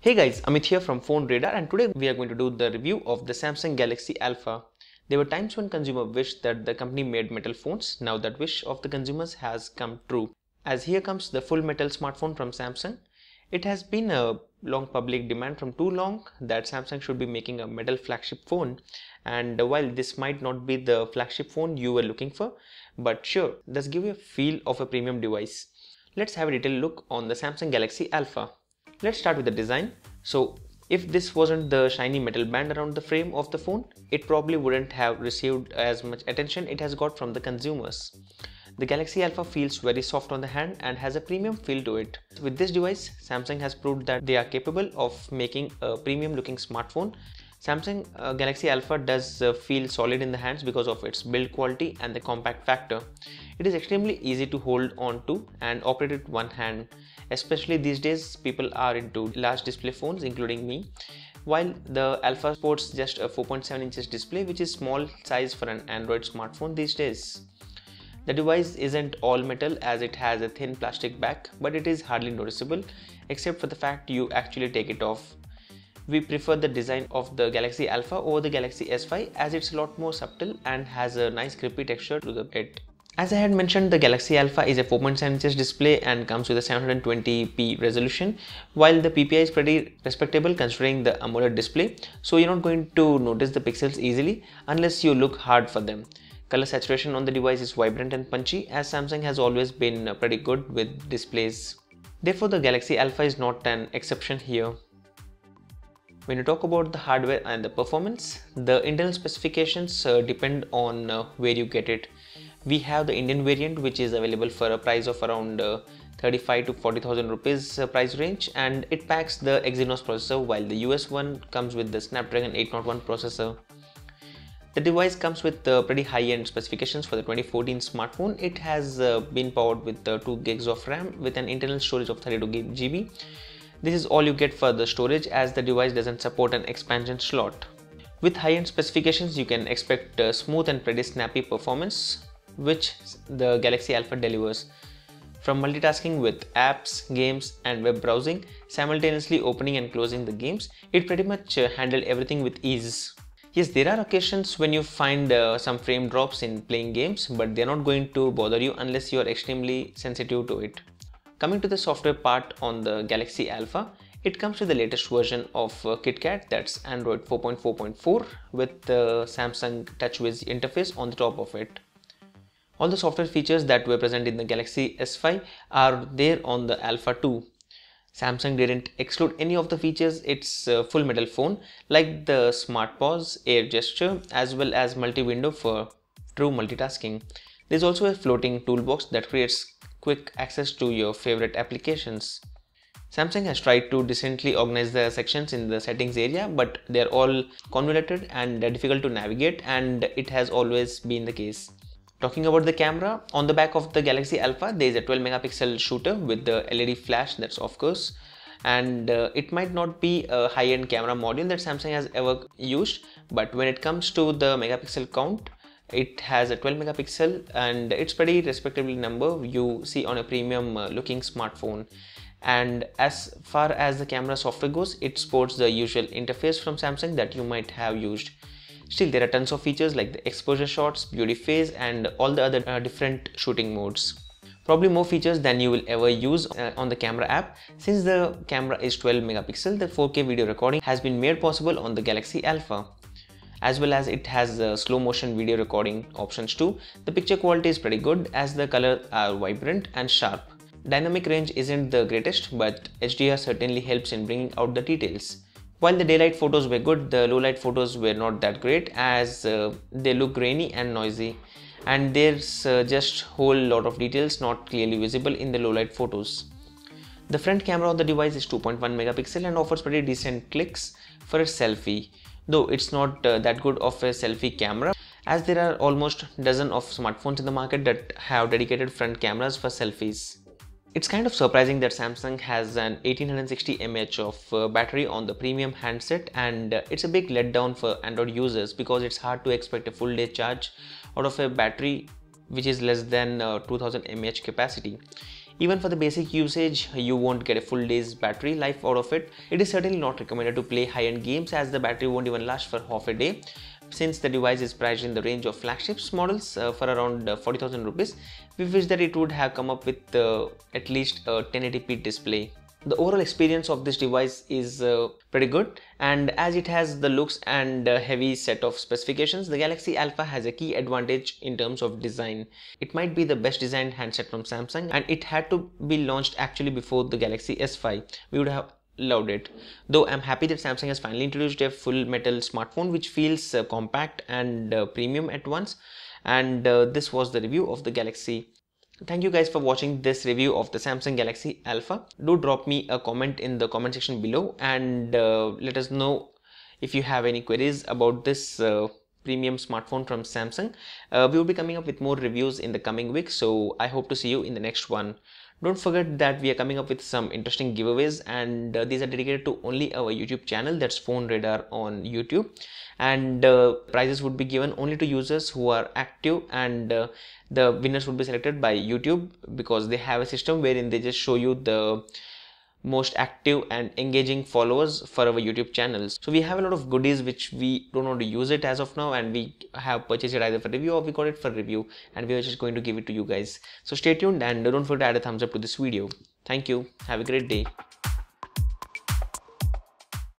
Hey guys, Amit here from PhoneRadar, and today we are going to do the review of the Samsung Galaxy Alpha. There were times when consumers wished that the company made metal phones. Now that wish of the consumers has come true. As here comes the full metal smartphone from Samsung. It has been a long public demand from too long that Samsung should be making a metal flagship phone, and while this might not be the flagship phone you were looking for, but sure, does give you a feel of a premium device. Let's have a detailed look on the Samsung Galaxy Alpha. Let's start with the design. So if this wasn't the shiny metal band around the frame of the phone, it probably wouldn't have received as much attention it has got from the consumers. The Galaxy Alpha feels very soft on the hand and has a premium feel to it. With this device, Samsung has proved that they are capable of making a premium looking smartphone. Samsung Galaxy Alpha does feel solid in the hands because of its build quality and the compact factor. It is extremely easy to hold on to and operate with one hand. Especially these days, people are into large display phones, including me. While the Alpha sports just a 4.7 inches display, which is small size for an Android smartphone these days. The device isn't all metal as it has a thin plastic back, but it is hardly noticeable except for the fact you actually take it off. We prefer the design of the Galaxy Alpha over the Galaxy S5 as it's a lot more subtle and has a nice grippy texture to it. As I had mentioned, the Galaxy Alpha is a 4.7 inches display and comes with a 720p resolution, while the PPI is pretty respectable considering the AMOLED display, so you're not going to notice the pixels easily unless you look hard for them. Color saturation on the device is vibrant and punchy, as Samsung has always been pretty good with displays. Therefore, the Galaxy Alpha is not an exception here. When you talk about the hardware and the performance, the internal specifications depend on where you get it. We have the Indian variant, which is available for a price of around 35 to 40,000 rupees price range, and it packs the Exynos processor, while the US one comes with the Snapdragon 801 processor. The device comes with pretty high-end specifications for the 2014 smartphone. It has been powered with 2 gigs of RAM with an internal storage of 32 GB. This is all you get for the storage, as the device doesn't support an expansion slot. With high-end specifications, you can expect smooth and pretty snappy performance, which the Galaxy Alpha delivers. From multitasking with apps, games and web browsing, simultaneously opening and closing the games, it pretty much handled everything with ease. Yes, there are occasions when you find some frame drops in playing games, but they're not going to bother you unless you are extremely sensitive to it. Coming to the software part on the Galaxy Alpha, it comes with the latest version of KitKat, that's Android 4.4.4 with the Samsung TouchWiz interface on the top of it. All the software features that were present in the Galaxy S5 are there on the Alpha 2. Samsung didn't exclude any of the features its full metal phone, like the Smart Pause, Air Gesture, as well as multi-window for true multitasking. There's also a floating toolbox that creates quick access to your favorite applications. Samsung has tried to decently organize the sections in the settings area, but they're all convoluted and difficult to navigate, and it has always been the case. Talking about the camera, on the back of the Galaxy Alpha there is a 12 megapixel shooter with the LED flash, that's of course, and it might not be a high-end camera module that Samsung has ever used, but when it comes to the megapixel count, it has a 12 megapixel and it's pretty respectable number you see on a premium looking smartphone. And as far as the camera software goes, it sports the usual interface from Samsung that you might have used. Still, there are tons of features like the exposure shots, beauty phase and all the other different shooting modes. Probably more features than you will ever use on the camera app. Since the camera is 12 megapixel, the 4K video recording has been made possible on the Galaxy Alpha. As well as it has slow motion video recording options too. The picture quality is pretty good as the colors are vibrant and sharp. Dynamic range isn't the greatest, but HDR certainly helps in bringing out the details. While the daylight photos were good, the low light photos were not that great as they look grainy and noisy, and there's just whole lot of details not clearly visible in the low light photos. The front camera of the device is 2.1 megapixel and offers pretty decent clicks for a selfie, though it's not that good of a selfie camera, as there are almost a dozen of smartphones in the market that have dedicated front cameras for selfies. It's kind of surprising that Samsung has an 1860 mAh of battery on the premium handset, and it's a big letdown for Android users because it's hard to expect a full day charge out of a battery which is less than 2000 mAh capacity. Even for the basic usage, you won't get a full day's battery life out of it. It is certainly not recommended to play high-end games, as the battery won't even last for half a day. Since the device is priced in the range of flagships models for around 40,000 rupees, we wish that it would have come up with at least a 1080p display. The overall experience of this device is pretty good, and as it has the looks and heavy set of specifications, the Galaxy Alpha has a key advantage in terms of design. It might be the best designed handset from Samsung, and it had to be launched actually before the Galaxy S5. We would have loved it. Though I'm happy that Samsung has finally introduced a full metal smartphone which feels compact and premium at once. And this was the review of the Galaxy. Thank you guys for watching this review of the Samsung Galaxy Alpha. Do drop me a comment in the comment section below, and let us know if you have any queries about this premium smartphone from Samsung. We will be coming up with more reviews in the coming weeks, so I hope to see you in the next one. Don't forget that we are coming up with some interesting giveaways, and these are dedicated to only our YouTube channel, that's PhoneRadar on YouTube. And prizes would be given only to users who are active, and the winners would be selected by YouTube, because they have a system wherein they just show you the most active and engaging followers for our YouTube channels. So we have a lot of goodies which we don't want to use it as of now, and we have purchased it either for review or we got it for review, and we are just going to give it to you guys. So stay tuned, and don't forget to add a thumbs up to this video. Thank you. Have a great day.